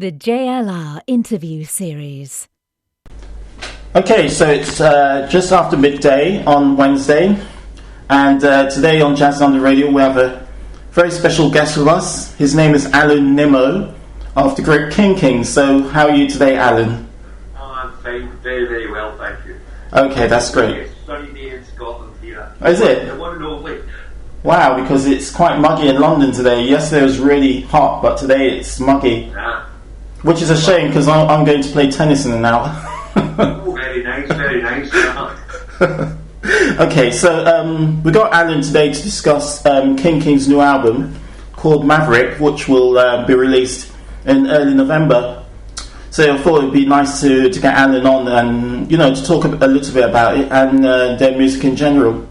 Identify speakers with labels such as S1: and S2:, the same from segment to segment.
S1: The JLR interview series.
S2: Okay, so it's just after midday on Wednesday, and today on Jazz on the Radio we have a very special guest with us. His name is Alan Nimmo of the Great King. So how are you today, Alan?
S3: Oh, I'm fine, very, very well, thank you.
S2: Okay, that's great.
S3: It's sunny day in Scotland here.
S2: Is it?
S3: The one and only.
S2: Wow, because it's quite muggy in London today. Yesterday was really hot, but today it's muggy.
S3: Yeah.
S2: Which is a shame, because I'm going to play tennis in an hour.
S3: Oh, very nice, very nice.
S2: Okay, so we got Alan today to discuss King's new album called Maverick, which will be released in early November. So I thought it would be nice to get Alan on and, to talk a little bit about it and their music in general.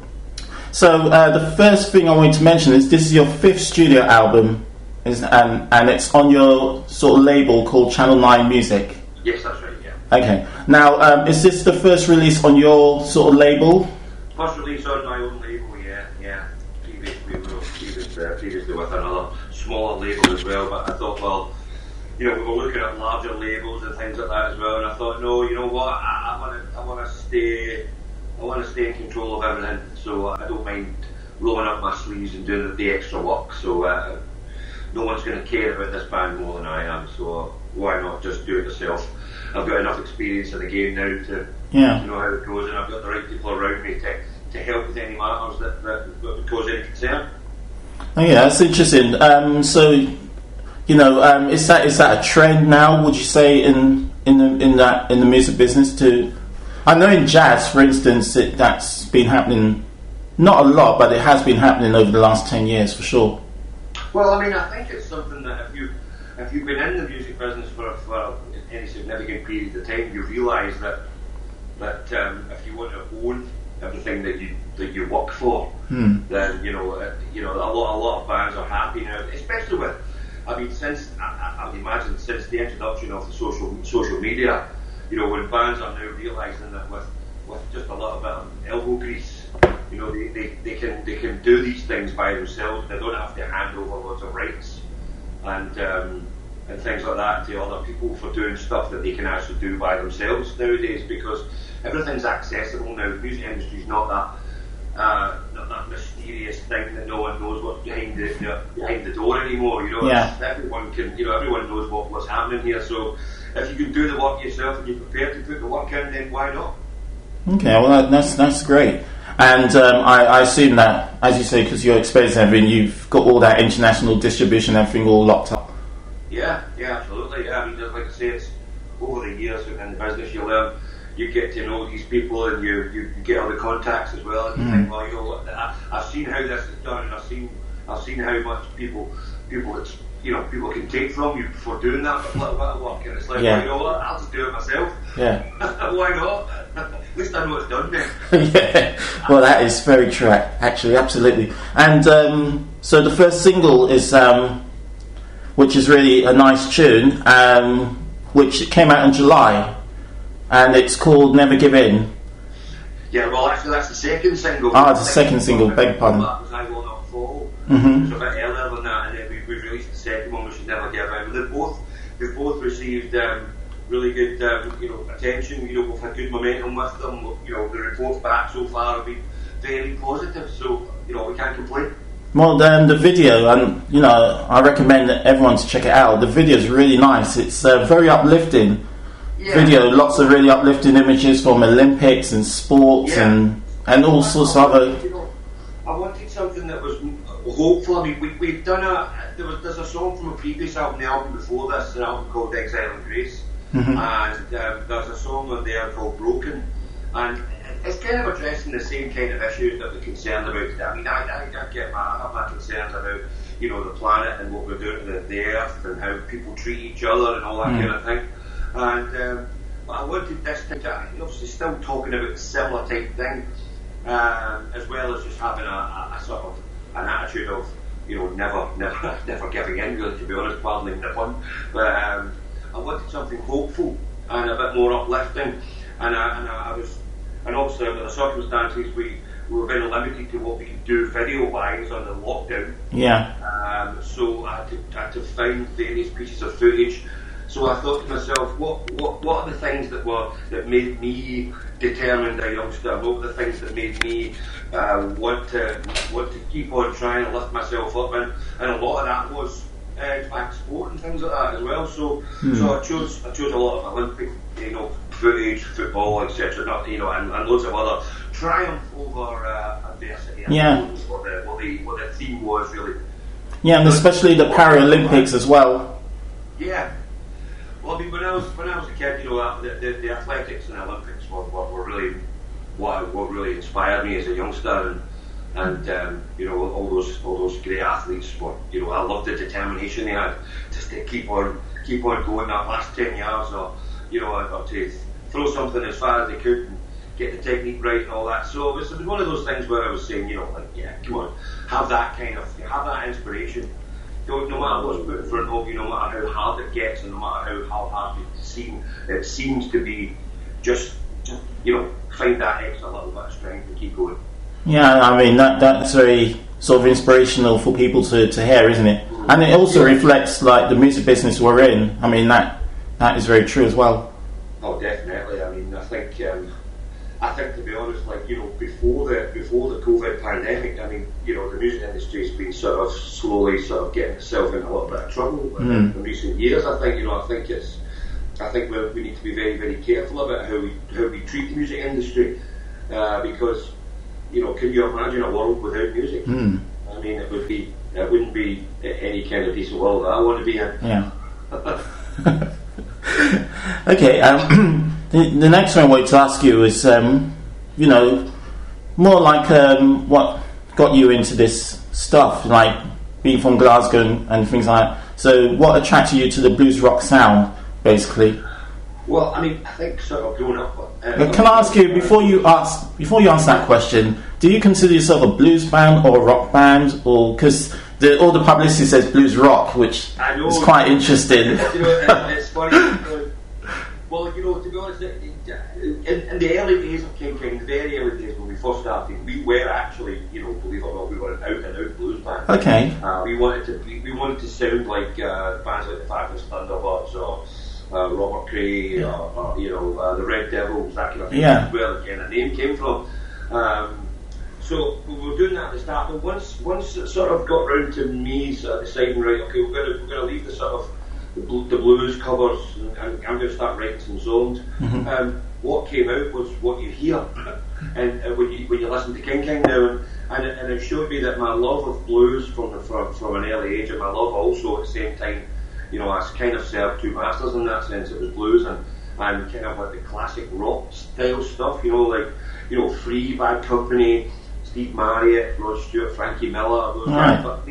S2: So the first thing I wanted to mention is this is your fifth studio album, and it's on your sort of label called Channel 9 Music.
S3: Yes, that's right, yeah.
S2: Okay. Now, is this the first release on your sort of label?
S3: First release on my own label, yeah. Previously with another smaller label as well, but I thought, well, we were looking at larger labels and things like that as well, and I thought, no, you know what, I want to stay in control of everything, so I don't mind rolling up my sleeves and doing the extra work, so no one's going to care about this band more than I am, so why not just do it yourself? I've got enough experience in the game now to know how it goes, and I've got the right people around me to help with any matters that would cause any concern.
S2: Oh yeah, that's interesting. So, is that a trend now? Would you say in the music business to? I know in jazz, for instance, that's been happening. Not a lot, but it has been happening over the last 10 years for sure.
S3: Well, I mean, I think it's something that if you've been in the music business for any significant period of time, you realise that if you want to own everything that you work for, then a lot of bands are happy now, especially with. I mean, I would imagine since the introduction of the social media, when bands are now realising that with just a little bit of elbow grease, they can do these things by themselves. They don't have to hand over loads of rights and things like that to other people for doing stuff that they can actually do by themselves nowadays, because everything's accessible now. The music industry's not that mysterious thing that no one knows what's behind the door anymore. Everyone knows what's happening here. So if you can do the work yourself and you're prepared to put the work in, then why not?
S2: Okay, well that's great. And I assume that, as you say, because you're exposed to everything, you've got all that international distribution, everything all locked up.
S3: Yeah, absolutely. I mean, just like I say, it's over the years in the business you learn, you get to know these people and you get other contacts as well. And you think, well, what, I've seen how this is done, and I've seen how much people can take from you for doing that little bit of work, and it's like, well, I'll just do it myself. Yeah. Why not? At least I know it's done then.
S2: Yeah. Well, that is very true, actually, absolutely. And so the first single is, which is really a nice tune, which came out in July, and it's called Never Give In.
S3: Yeah, well, actually, that's the second single.
S2: Ah, the second single, beg your pardon.
S3: That was I Will Not Fall.
S2: Mm-hmm.
S3: It's a bit earlier than that, and then we released the second one, which is Never Give In. They've both received really good attention. We've had good momentum with them. The reports back so far have been very positive, so we can't complain.
S2: Well, the video, and I recommend everyone to check it out. The video is really nice. It's very uplifting video. Lots of really uplifting images from Olympics and sports and all sorts of other.
S3: I wanted something that was hopeful. I mean, we've done there's a song from a previous album, the album before this, an album called Exile and Grace, and there's a song on there called Broken, and it's kind of addressing the same kind of issues that we're concerned about today. I mean, I have my concerns about the planet and what we're doing to the earth and how people treat each other and all that kind of thing. And but I wanted this to obviously still talking about a similar type thing, as well as just having a sort of an attitude of never giving in, really, to be honest, pardoning the pun. But I wanted something hopeful and a bit more uplifting, and I was. And obviously, under the circumstances, we were very limited to what we could do video-wise under lockdown.
S2: Yeah.
S3: So I had to find various pieces of footage, So I thought to myself, what are the things that made me determined a youngster? What were the things that made me want to keep on trying to lift myself up? And a lot of that was in fact sport and things like that as well. So I chose a lot of Olympic, footage, football, etc. Not and loads of other triumph over adversity.
S2: Yeah.
S3: What the theme was really.
S2: Yeah, and especially the Paralympics as well.
S3: Yeah. Well, I mean, when I was a kid, the athletics and Olympics were really what really inspired me as a youngster, and all those great athletes were, I loved the determination they had just to keep on going that last 10 yards, or to throw something as far as they could and get the technique right and all that. So it was one of those things where I was saying, come on, have that inspiration. No matter what's put in front of you, no matter how hard it gets, and no matter how hard it seems to be, just find that extra little bit of strength and keep going.
S2: Yeah, I mean that's very sort of inspirational for people to hear, isn't it? And it also reflects like the music business we're in. I mean that is very true as well.
S3: Oh, definitely. I mean, I think to be honest, before the COVID pandemic, I mean, the music industry has been sort of slowly getting itself in a little bit of trouble in recent years. I think we need to be very, very careful about how we treat the music industry, because can you imagine a world without music? I mean, it wouldn't be any kind of decent world that I want to be in.
S2: Yeah. Okay. The next one I wanted to ask you is, more like what got you into this stuff, like being from Glasgow and things like that. So, what attracted you to the blues rock sound, basically?
S3: Well, I mean, I think sort of growing up.
S2: But can I ask you before you answer that question? Do you consider yourself a blues band or a rock band, or because all the publicity says blues rock, which is quite interesting.
S3: It's funny. Well, to be honest, in the early days of King, the very early days when we first started, we were actually, believe it or not, we were an out-and-out blues band.
S2: Okay.
S3: We wanted to sound like bands like the Fabulous Thunderbirds or Robert Cray or the Red Devils, that kind of thing.
S2: Yeah.
S3: Where the kind of name came from. So we were doing that at the start, but once it sort of got round to me sort of deciding, right, okay, we're going to leave the sort of the blues covers, and I'm going to start writing some songs.
S2: Mm-hmm.
S3: What came out was what you hear, and when you listen to King now, and it showed me that my love of blues from an early age, and my love also at the same time, I kind of served two masters in that sense. It was blues and kind of like the classic rock style stuff, Free, Bad Company, Steve Marriott, Rod Stewart, Frankie Miller, those guys. But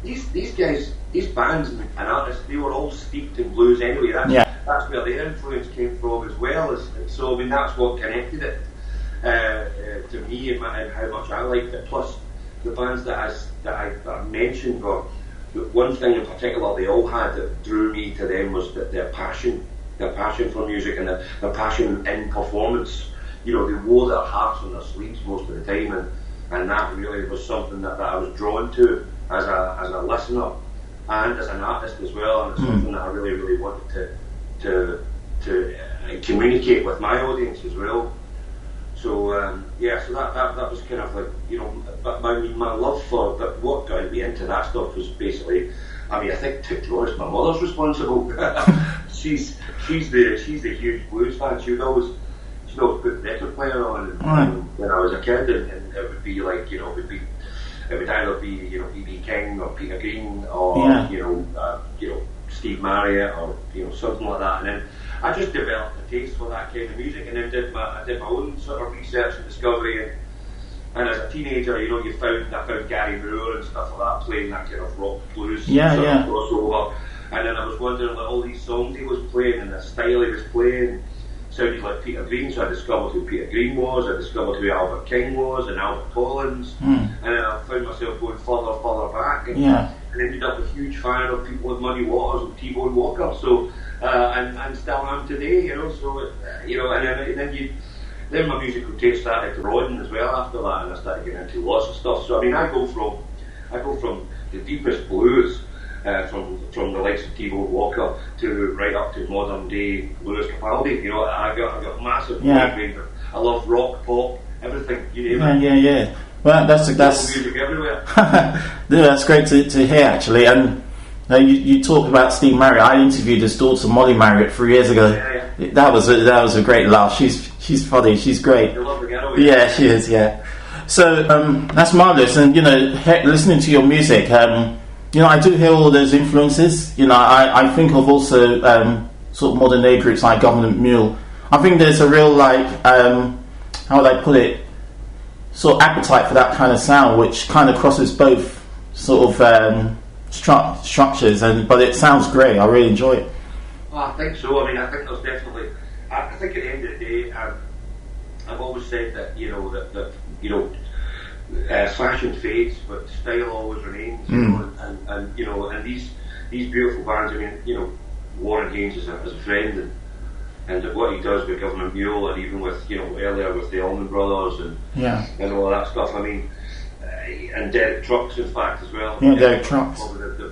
S3: these guys, these bands and artists, they were all steeped in blues anyway. That's where their influence came from, as well as. So I mean, that's what connected it to me and how much I liked it. Plus, the bands that I mentioned were, one thing in particular they all had that drew me to them was that their passion for music and their passion in performance. They wore their hearts on their sleeves most of the time, and that really was something that I was drawn to as a listener and as an artist as well, and it's something that I really, really wanted to communicate with my audience as well. So so that was kind of like, but my love for what got me into that stuff was basically, I mean, I think, to be honest, my mother's responsible. she's the huge blues fan. She'd always put the record player on when I was a kid, and it would be like, it would either be B.B. King or Peter Green or Steve Marriott or something like that, and then I just developed a taste for that kind of music, and then I did my own sort of research and discovery, and as a teenager, I found Gary Moore and stuff like that playing that kind of rock blues crossover, and then I was wondering, like, all these songs he was playing and the style he was playing sounded like Peter Green, so I discovered who Peter Green was, I discovered who Albert King was and Albert Collins, and then I found myself going further back, and ended up a huge fan of people like Muddy Waters and T-Bone Walker, so and still am today, so then my musical taste started to broaden as well after that, and I started getting into lots of stuff. So I mean, I go from the deepest blues from the likes of T-Bone Walker to right up to modern day Lewis Capaldi. You know, I got massive range. I love rock, pop, everything. You name it.
S2: Yeah. Well, that's
S3: music everywhere.
S2: That's great to hear, actually. And you talk about Steve Marriott. I interviewed his daughter Molly Marriott 3 years ago.
S3: Yeah.
S2: That was a great laugh. She's funny. She's great.
S3: You love the getaway.
S2: Yeah, she is. Yeah. So that's marvelous. And listening to your music, I do hear all those influences. I think of also sort of modern day groups like Government Mule. I think there's a real how would I put it? Sort of appetite for that kind of sound, which kind of crosses both sort of structures, but it sounds great. I really enjoy it.
S3: Oh, I think so. I mean, I think there's definitely. I think at the end of the day, I've always said that fashion fades, but style always remains. And these beautiful bands. I mean, Warren Haynes as a friend, and what he does with Government Mule, and even with earlier with the Allman Brothers and all that stuff. I mean, and Derek Trucks, in fact, as well.
S2: Yeah, Derek Trucks.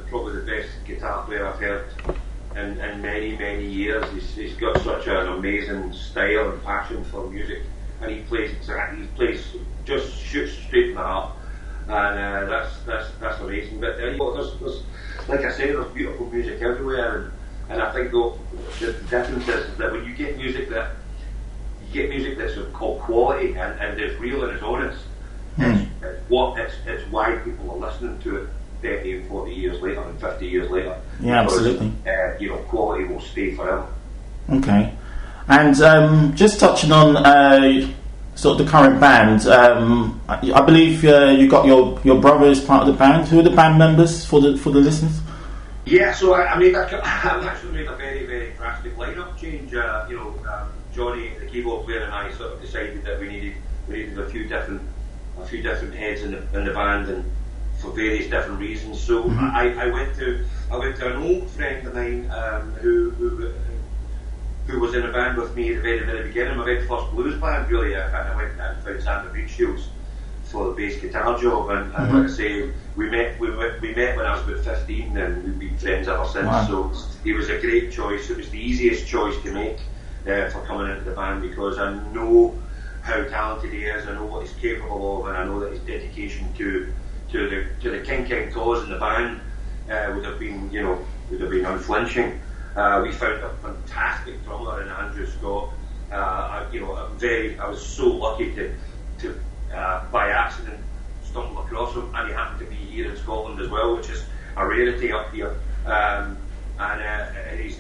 S3: Probably the best guitar player I've heard in many years. He's got such an amazing style and passion for music, and he plays just shoots straight from the heart, and that's amazing. But there's like I say, there's beautiful music everywhere, and I think the difference is that when you get music that's of quality and is real and is honest, it's why people are listening to it 30 and 40 years later and 50 years later.
S2: Yeah,
S3: because,
S2: absolutely.
S3: Quality will stay forever.
S2: Okay. And just touching on sort of the current band, I believe you got your brother as part of the band. Who are the band members for the listeners?
S3: Yeah, so I actually made a very, very drastic lineup change. Johnny, the keyboard player, and I sort of decided that we needed a few different heads in the band, and for various different reasons. So I went to an old friend of mine who was in a band with me at the very, very beginning, my very first blues band. Really, I went and found Sandra Beatshields for the bass guitar job, and like I say, we met when I was about 15, and we've been friends ever since.
S2: Wow.
S3: So he was a great choice. It was the easiest choice to make for coming into the band, because I know how talented he is, I know what he's capable of, and I know that his dedication to the King cause in the band would have been unflinching. We found a fantastic drummer in Andrew Scott. I was so lucky to by accident stumble across him, and he happened to be here in Scotland as well, which is a rarity up here.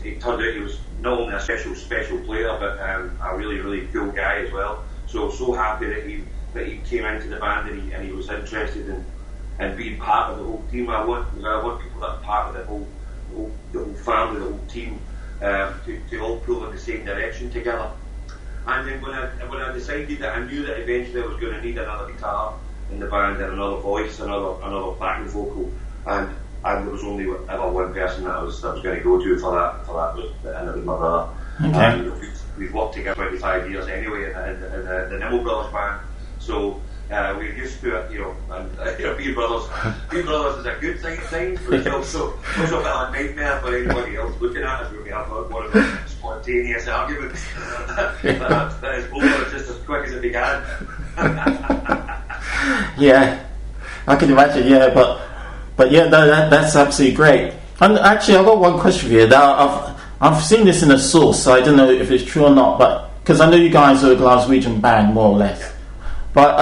S3: It turned out he was not only a special player, but a really, really cool guy as well. So happy that he came into the band and he was interested in being part of the whole team. I want people that are part of the whole family, the whole team, to all pull in the same direction together. And then when I decided that I knew that eventually I was going to need another guitar in the band and another voice, another backing vocal, and there was only ever one person that I was going to go to for that, and it was my brother.
S2: Okay.
S3: We've worked together 25 years anyway in the Nimmo Brothers band, so we're used to it, and being brothers is a good thing, but it's also a bit of a nightmare for anybody else looking at us when we have one of the spontaneous arguments that is over just as quick as it began.
S2: Yeah, I can imagine. Yeah, but yeah, no, that's absolutely great. And actually, I've got one question for you. Now, I've seen this in a source, so I don't know if it's true or not, but because I know you guys are a Glaswegian band, more or less. But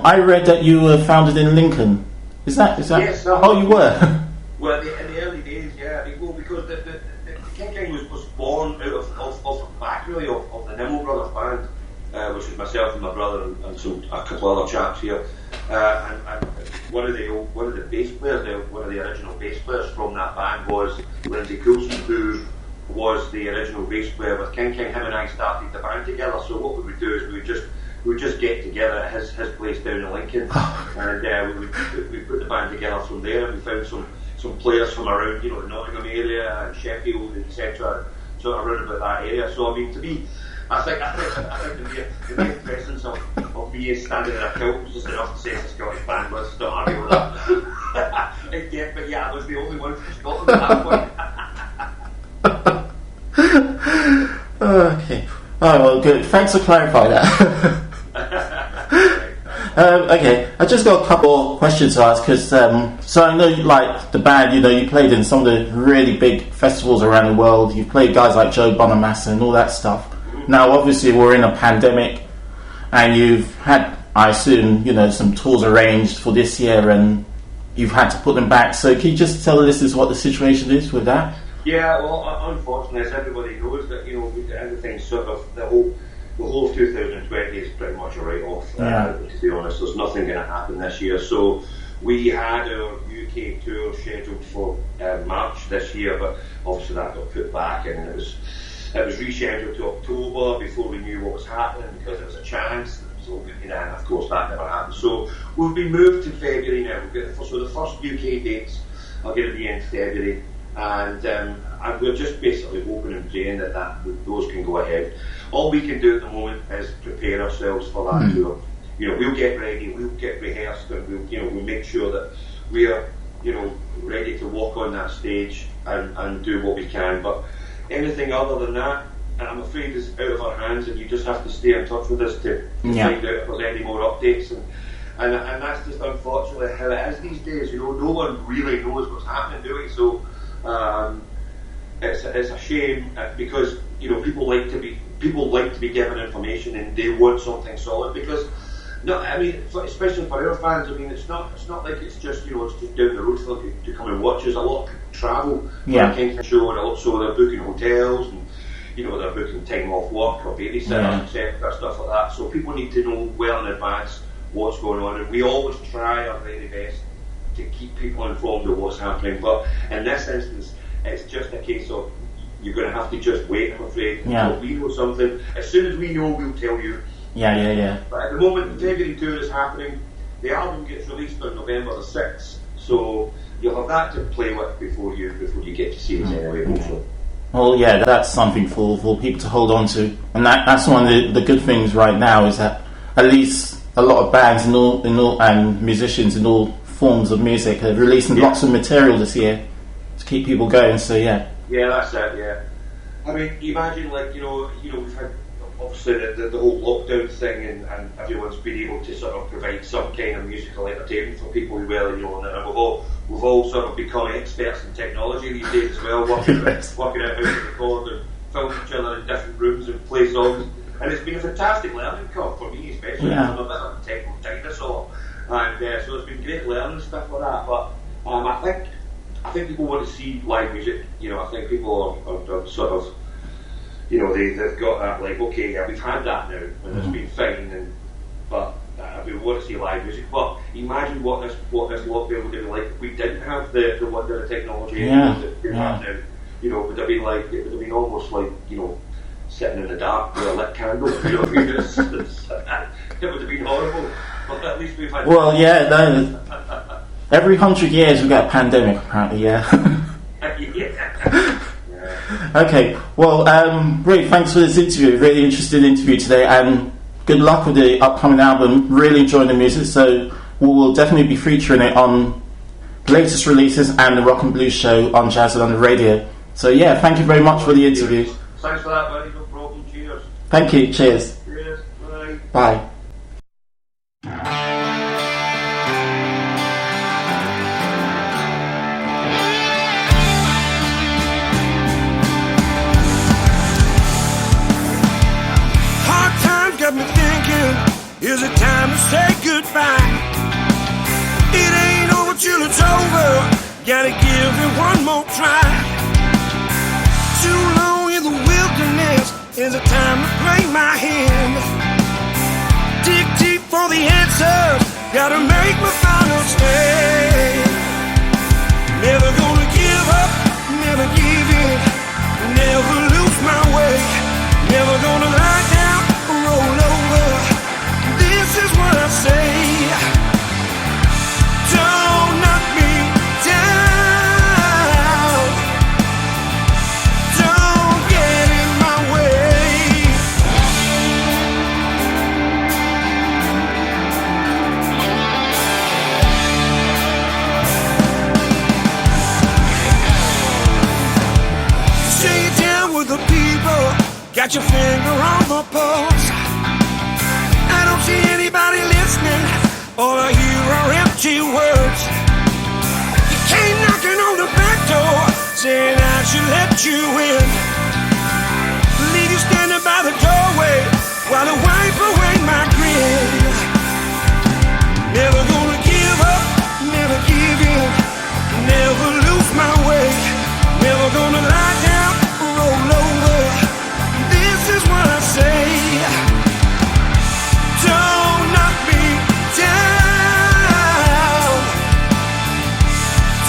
S2: I read that you were founded in Lincoln. Is that?
S3: Yes.
S2: Oh, you were.
S3: Well, in the early days, yeah. Because the King was born out of the back really of the Nimmo Brothers band, which was myself and my brother and a couple other chaps here. And one of the bass players, one of the original bass players from that band was Lindsay Coulson, who was the original bass player with King. Him and I started the band together. So what we would do is we would just get together at his place down in Lincoln, and we put the band together from there. And we found some players from around the Nottingham area and Sheffield, etc. Sort of around about that area. So I mean, I think the mere presence of me standing in a kilt was just enough to say it's a Scottish band. Let's not argue with that. but yeah, I was the only one from Scotland at that point.
S2: Okay. Oh, well, good. Thanks for clarifying that. Okay, I just got a couple of questions to ask because so I know, like the band, you played in some of the really big festivals around the world. You've played guys like Joe Bonamassa and all that stuff. Now, obviously, we're in a pandemic, and you've had, I assume, some tours arranged for this year, and you've had to put them back. So, can you just tell the listeners what the situation is with that?
S3: Yeah, well, unfortunately, as everybody knows, that everything's sort of the whole of 2020 is pretty much a write-off. To be honest, there's nothing going to happen this year. So we had our UK tour scheduled for March this year, but obviously that got put back, and it was rescheduled to October before we knew what was happening, because there was a chance. So, and of course that never happened. So we've been moved to February now. So the first UK dates are going to be in February. And we're just basically hoping and praying that those can go ahead. All we can do at the moment is prepare ourselves for that tour. We'll get ready, we'll get rehearsed, and we'll make sure that we are, ready to walk on that stage and do what we can. But anything other than that, I'm afraid is out of our hands, and you just have to stay in touch with us to find out if there's any more updates. And that's just unfortunately how it is these days. No one really knows what's happening, do we? So it's a shame because people like to be given information, and they want something solid. Because especially for our fans, it's not like it's just it's just down the road for them to come and watch us. A lot of people travel for the Kingston show, and also they're booking hotels, and they're booking time off work or babysitters, etc., stuff like that. So people need to know well in advance what's going on, and we always try our very best to keep people informed of what's happening. But in this instance, it's just a case of you're going to have to just wait, I'm afraid, until we know something. As soon as we know, we'll tell you. Yeah. But at the moment, the February tour is happening. The album gets released on November the 6th, so you'll have that to play with before you get to see us anyway. Also.
S2: Well, yeah, that's something for people to hold on to, and that's one of the good things right now is that at least a lot of bands and musicians in all forms of music are releasing lots of material this year to keep people going. So yeah, that's it. Yeah, imagine we've had obviously the whole lockdown thing, and everyone's been able to sort of provide some kind of musical entertainment for people as well. And we've all sort of become experts in technology these days as well, working out how to record and film each other in different rooms and play songs. And it's been a fantastic learning curve for me, especially. I'm a bit of a techno dinosaur, and so it's been great learning stuff like that. But I think people want to see live music. I think people are sort of, they've got that we've had that now, and it's been fine. But we want to see live music. But imagine what this lockdown would be like if we didn't have the wonder of technology that we have now. It would have been almost like sitting in the dark with a lit candle. It would have been horrible. But at least we've had. Well, every 100 years we get a pandemic, apparently. Yeah. Okay. Well, great. Thanks for this interview. Really interesting interview today, and good luck with the upcoming album. Really enjoying the music, so we'll definitely be featuring it on the latest releases and the Rock and Blues show on Jazz London Radio. So yeah, thank you very much for the interview.
S3: Thanks for that, buddy. No problem. Cheers.
S2: Thank you. Cheers.
S3: Cheers. Bye.
S2: Bye.
S4: Hard times got me thinking, is it time to say goodbye? It ain't over till it's over. Gotta give it one more try. Too long in the wilderness, is it time to play my hand? Dig deep for the answers, gotta make my final stand. Never gonna give up, never give in, never lose my way. Never gonna lie down or roll over, this is what I say. Don't knock me down, don't get in my way. got your finger on the pulse. I don't see anybody listening. All I hear are empty words. You came knocking on the back door, saying I should let you in. Leave you standing by the doorway while I wipe away my grin. Never gonna give up, never give in, never lose my way. Never gonna lie down, roll over. This is what I say. Don't knock me down.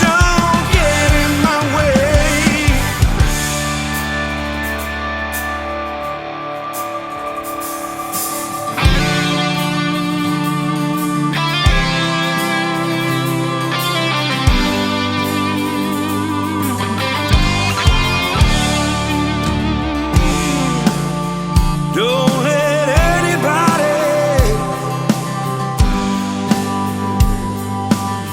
S4: Don't get in my way. Don't let anybody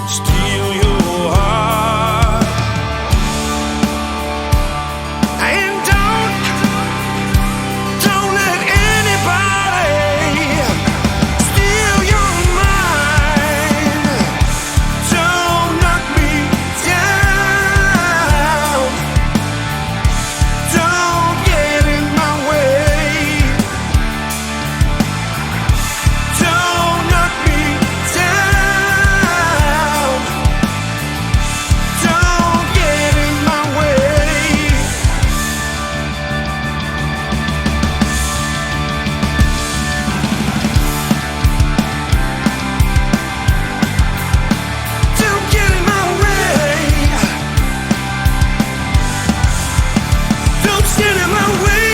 S4: steal your heart. And don't let anybody steal your mind. Don't knock me down. Don't get in my way. Don't knock me down. Don't get in my way. Don't get in my way. Don't stand in my way.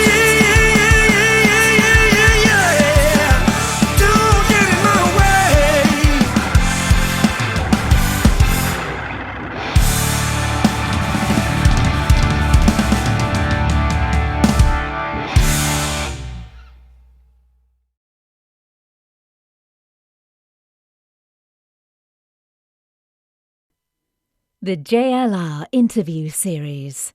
S4: Don't get in my way.
S1: The JLR interview series.